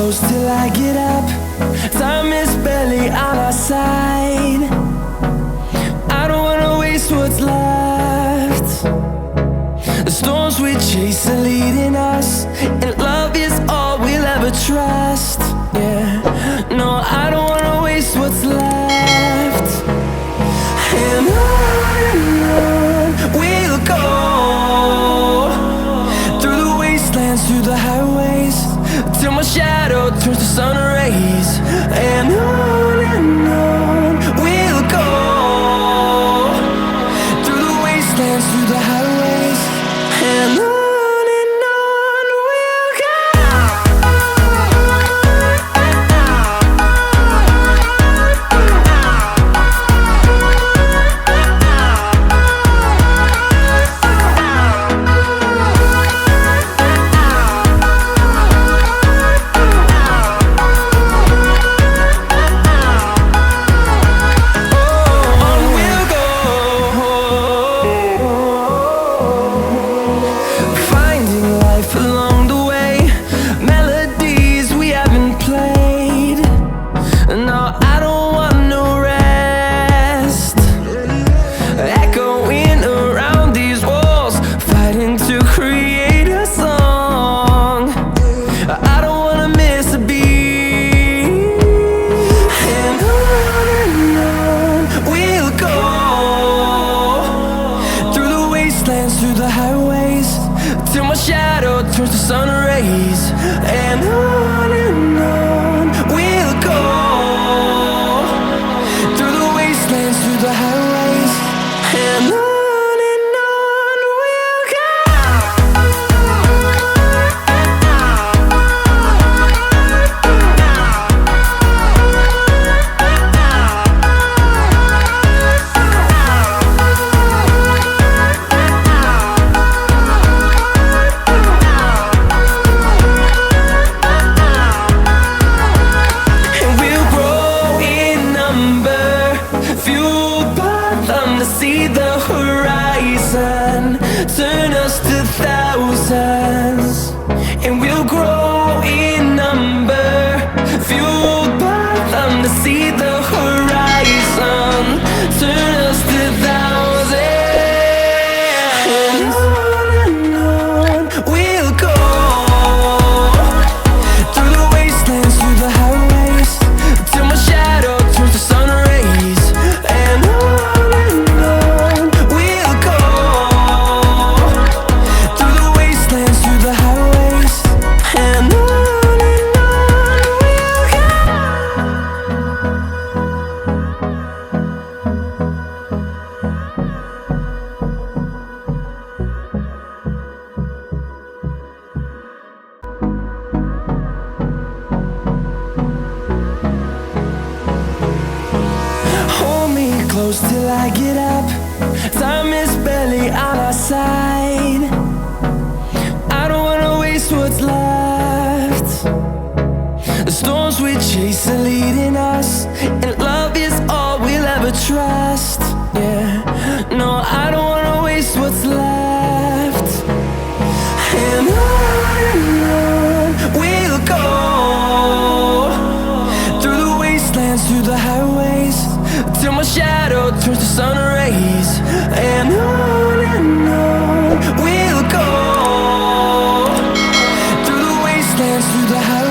close till I get up. Time is barely on our side. I don't wanna waste what's left. The storms we chase are leading us, and love is all we'll ever trust. Yeah, no, I don't wanna waste what's left. And on we'll go, through the wastelands, through the highways, till my shadow turns to sun rays. And on we'll go, through the wastelands, through the highways, and on. Through the highways, till my shadow turns to sun rays. And on we'll go, through the wastelands, through the highways, and on. See the horizon turn us to thousands, and we'll grow in number, fueled by them to see the horizon turn us to thousands. And on we'll go, through the wastelands, through the highways, till my shadow turns to sun rays. And close till I get up. Time is barely on our side. I don't wanna waste what's left. The storms we chase are leading us, and love is all we'll ever trust. Yeah, no, I don't wanna waste what's left. And on we'll go, through the wastelands, through the highways, till my shadow turns to sun rays. And on we'll go, through the wastelands, through the highways.